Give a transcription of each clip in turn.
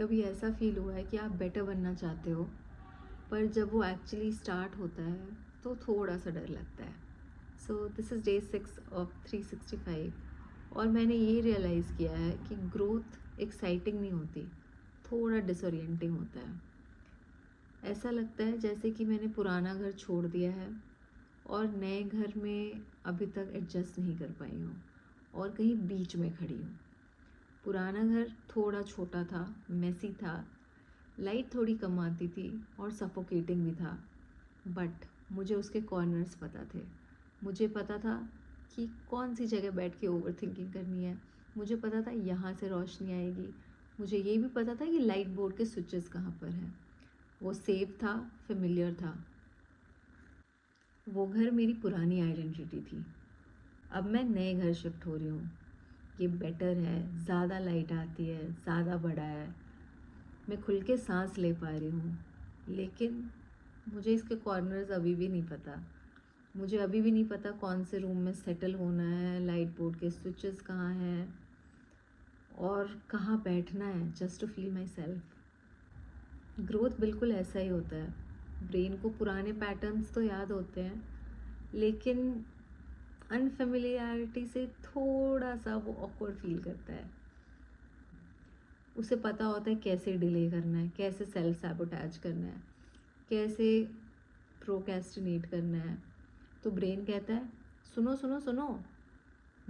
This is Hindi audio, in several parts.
कभी ऐसा फील हुआ है कि आप बेटर बनना चाहते हो, पर जब वो एक्चुअली स्टार्ट होता है तो थोड़ा सा डर लगता है। So this is day 6 of 365 और मैंने ये रियलाइज़ किया है कि ग्रोथ एक्साइटिंग नहीं होती, थोड़ा डिसोरिएंटिंग होता है। ऐसा लगता है जैसे कि मैंने पुराना घर छोड़ दिया है और नए घर में अभी तक एडजस्ट नहीं कर पाई हूँ और कहीं बीच में खड़ी हूँ। पुराना घर थोड़ा छोटा था, मेसी था, लाइट थोड़ी कम आती थी और सफोकेटिंग भी था, बट मुझे उसके कॉर्नर्स पता थे। मुझे पता था कि कौन सी जगह बैठ के ओवर थिंकिंग करनी है। मुझे पता था यहाँ से रोशनी आएगी। मुझे ये भी पता था कि लाइट बोर्ड के स्विचेस कहाँ पर हैं। वो सेफ था, फेमिलियर था। वो घर मेरी पुरानी आइडेंटिटी थी। अब मैं नए घर शिफ्ट हो रही हूँ। ये बेटर है, ज़्यादा लाइट आती है, ज़्यादा बड़ा है, मैं खुल के सांस ले पा रही हूँ। लेकिन मुझे इसके कॉर्नर्स अभी भी नहीं पता। मुझे अभी भी नहीं पता कौन से रूम में सेटल होना है, लाइट बोर्ड के स्विचेस कहाँ हैं और कहाँ बैठना है just to feel myself. Growth बिल्कुल ऐसा ही होता है। ब्रेन को पुराने पैटर्न्स तो याद होते हैं, लेकिन अनफेमिलियरिटी से थोड़ा सा वो ऑकवर्ड फील करता है। उसे पता होता है कैसे डिले करना है, कैसे सेल्फ सैबोटैज करना है, कैसे प्रोक्रेस्टिनेट करना है। तो ब्रेन कहता है सुनो सुनो सुनो,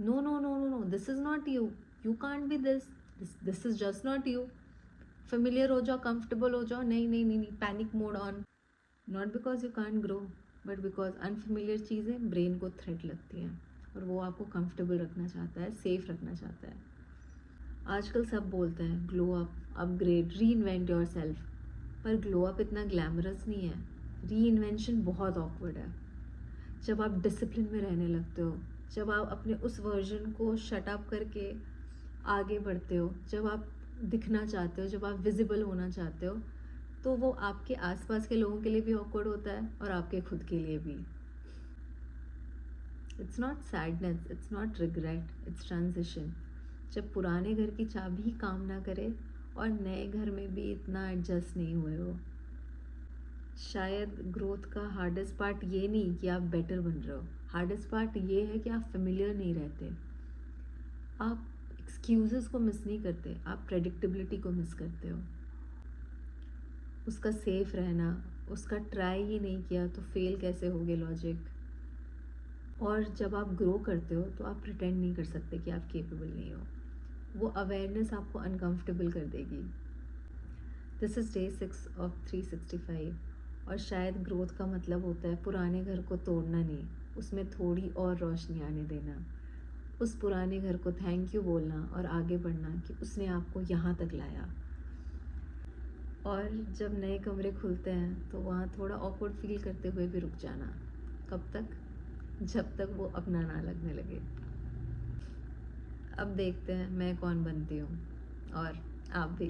no no no no no, this is not you, you can't be this, this is just not you. Familiar हो जाओ, कंफर्टेबल हो जाओ। नहीं नहीं नहीं नहीं, panic mode on. Not because you can't grow, but because unfamiliar चीज़ें ब्रेन को थ्रेट लगती हैं और वो आपको कंफर्टेबल रखना चाहता है, सेफ रखना चाहता है। आजकल सब बोलते हैं ग्लो अप, अपग्रेड, री इन्वेंट योर सेल्फ, पर ग्लो अप इतना ग्लैमरस नहीं है। री इन्वेंशन बहुत ऑकवर्ड है। जब आप डिसिप्लिन में रहने लगते हो, जब आप अपने उस वर्जन को शट अप करके आगे बढ़ते हो, जब आप दिखना चाहते हो, जब आप विजिबल होना चाहते हो, तो वो आपके आसपास के लोगों के लिए भी ऑकवर्ड होता है और आपके खुद के लिए भी। It's not sadness, it's not regret, it's transition. जब पुराने घर की चाबी काम ना करे और नए घर में भी इतना एडजस्ट नहीं हुए हो। शायद ग्रोथ का हार्डेस्ट पार्ट ये नहीं कि आप बेटर बन रहे हो, हार्डेस्ट पार्ट ये है कि आप फेमिलियर नहीं रहते। आप एक्सक्यूजेस को मिस नहीं करते, आप प्रेडिक्टेबिलिटी को मिस करते हो। उसका सेफ रहना, उसका ट्राई ही नहीं किया तो फेल कैसे होगे लॉजिक। और जब आप ग्रो करते हो तो आप प्रिटेंड नहीं कर सकते कि आप केपेबल नहीं हो। वो अवेयरनेस आपको अनकंफर्टेबल कर देगी। दिस इज़ डे 6 ऑफ 365 और शायद ग्रोथ का मतलब होता है पुराने घर को तोड़ना नहीं, उसमें थोड़ी और रोशनी आने देना। उस पुराने घर को थैंक यू बोलना और आगे बढ़ना कि उसने आपको यहाँ तक लाया। और जब नए कमरे खुलते हैं तो वहाँ थोड़ा ऑकवर्ड फील करते हुए भी रुक जाना। कब तक? जब तक वो अपना ना लगने लगे। अब देखते हैं मैं कौन बनती हूँ, और आप भी।